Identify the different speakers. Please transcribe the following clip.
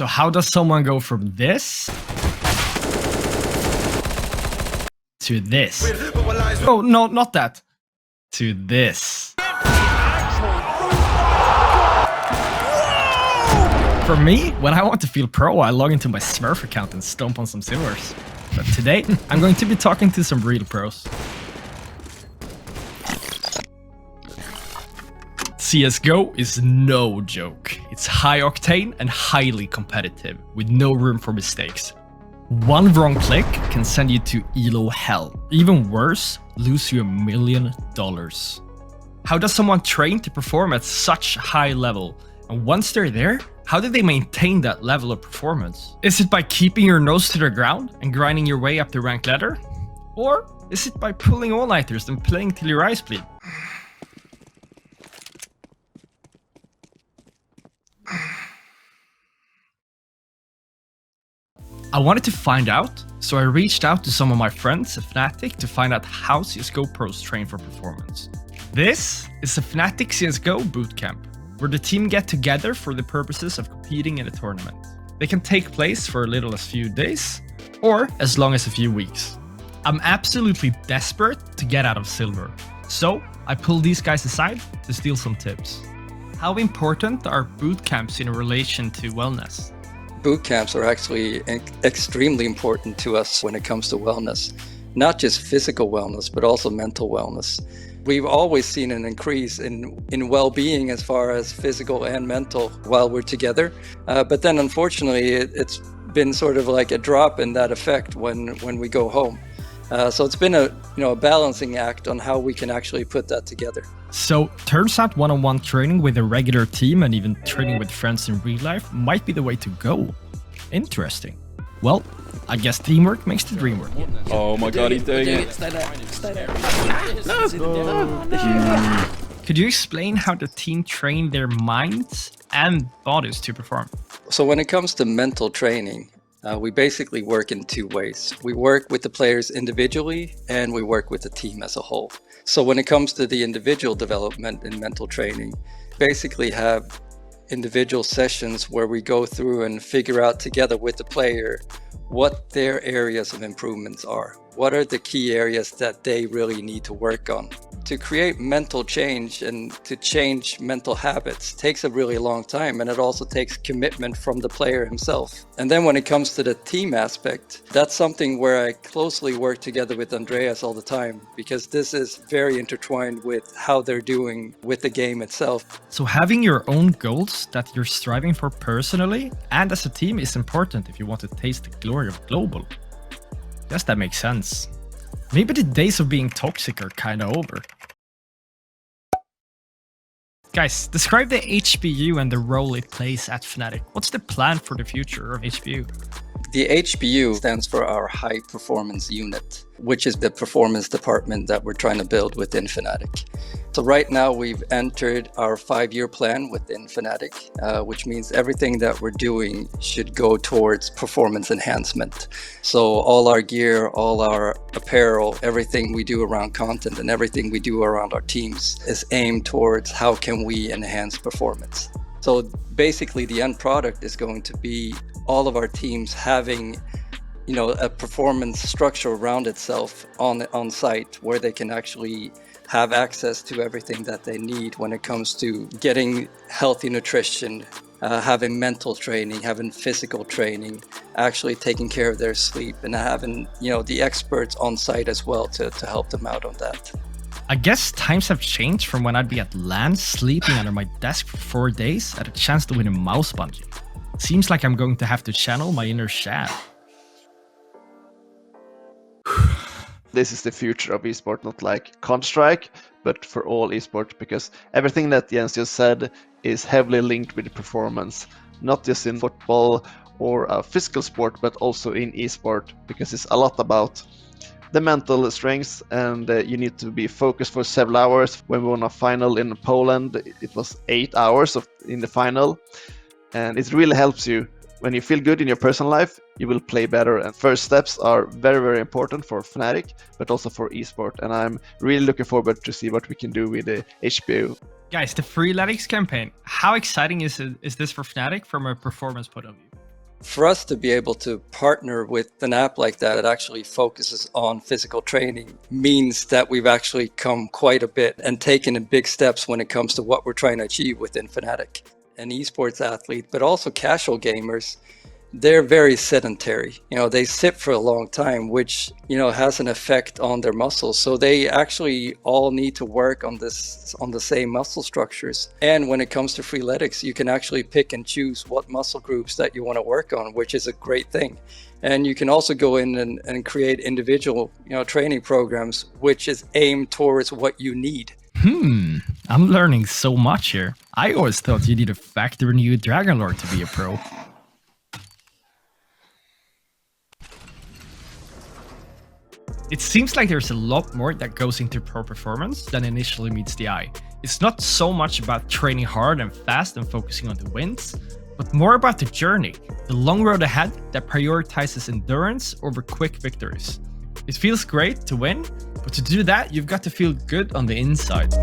Speaker 1: So how does someone go from this to this? Oh, no, not that. To this. For me, when I want to feel pro, I log into my Smurf account and stomp on some silvers. But today, I'm going to be talking to some real pros. CSGO is no joke. It's high octane and highly competitive, with no room for mistakes. One wrong click can send you to elo hell. Even worse, lose you $1 million. How does someone train to perform at such high level? And once they're there, how do they maintain that level of performance? Is it by keeping your nose to the ground and grinding your way up the rank ladder? Or is it by pulling all-nighters and playing till your eyes bleed? I wanted to find out, so I reached out to some of my friends at Fnatic to find out how CSGO pros train for performance. This is a Fnatic CSGO bootcamp, where the team get together for the purposes of competing in a tournament. They can take place for as little as few days, or as long as a few weeks. I'm absolutely desperate to get out of silver, so I pulled these guys aside to steal some tips. How important are bootcamps in relation to wellness?
Speaker 2: Boot camps are actually extremely important to us when it comes to wellness, not just physical wellness, but also mental wellness. We've always seen an increase in well-being as far as physical and mental while we're together. But then unfortunately, it's been sort of like a drop in that effect when we go home. So it's been a balancing act on how we can actually put that together.
Speaker 1: So turns out one-on-one training with a regular team and even training with friends in real life might be the way to go. Interesting. Well, I guess teamwork makes the dream work.
Speaker 3: Oh my god, he's doing it.
Speaker 4: Stay there.
Speaker 1: Could you explain how the team train their minds and bodies to perform?
Speaker 2: So when it comes to mental training, we basically work in two ways. We work with the players individually and we work with the team as a whole. So when it comes to the individual development in mental training, basically have individual sessions where we go through and figure out together with the player what their areas of improvements are. What are the key areas that they really need to work on? To create mental change and to change mental habits takes a really long time, and it also takes commitment from the player himself. And then when it comes to the team aspect, that's something where I closely work together with Andreas all the time, because this is very intertwined with how they're doing with the game itself.
Speaker 1: So having your own goals that you're striving for personally and as a team is important if you want to taste the glory of global. Guess that makes sense. Maybe the days of being toxic are kinda over. Guys, describe the HBU and the role it plays at Fnatic. What's the plan for the future of HBU?
Speaker 2: The HBU stands for our High Performance Unit, which is the performance department that we're trying to build within Fnatic. So right now we've entered our 5-year plan within Fnatic, which means everything that we're doing should go towards performance enhancement. So all our gear, all our apparel, everything we do around content and everything we do around our teams is aimed towards how can we enhance performance. So basically the end product is going to be all of our teams having a performance structure around itself on site where they can actually have access to everything that they need when it comes to getting healthy nutrition, having mental training, having physical training, actually taking care of their sleep, and having the experts on site as well to help them out on that.
Speaker 1: I guess times have changed from when I'd be at LAN sleeping under my desk for 4 days at a chance to win a mouse bungee. Seems like I'm going to have to channel my inner Shad.
Speaker 3: This is the future of esport, not like Counter-Strike, but for all esport, because everything that Jens just said is heavily linked with performance, not just in football or a physical sport, but also in esport, because it's a lot about the mental strength, and you need to be focused for several hours. When we won a final in Poland, it was 8 hours in the final, and it really helps you. When you feel good in your personal life, you will play better, and first steps are very, very important for Fnatic, but also for esport, and I'm really looking forward to see what we can do with the HBU.
Speaker 1: Guys, the Freeletics campaign, how exciting is this for Fnatic from a performance point of view?
Speaker 2: For us to be able to partner with an app like that that actually focuses on physical training means that we've actually come quite a bit and taken big steps when it comes to what we're trying to achieve within Fnatic. An esports athlete, but also casual gamers, they're very sedentary. They sit for a long time, which, has an effect on their muscles. So they actually all need to work on the same muscle structures. And when it comes to Freeletics, you can actually pick and choose what muscle groups that you want to work on, which is a great thing. And you can also go in and create individual, training programs, which is aimed towards what you need.
Speaker 1: I'm learning so much here. I always thought you need a factory new Dragon Lord to be a pro. It seems like there's a lot more that goes into pro performance than initially meets the eye. It's not so much about training hard and fast and focusing on the wins, but more about the journey, the long road ahead that prioritizes endurance over quick victories. It feels great to win, but to do that, you've got to feel good on the inside.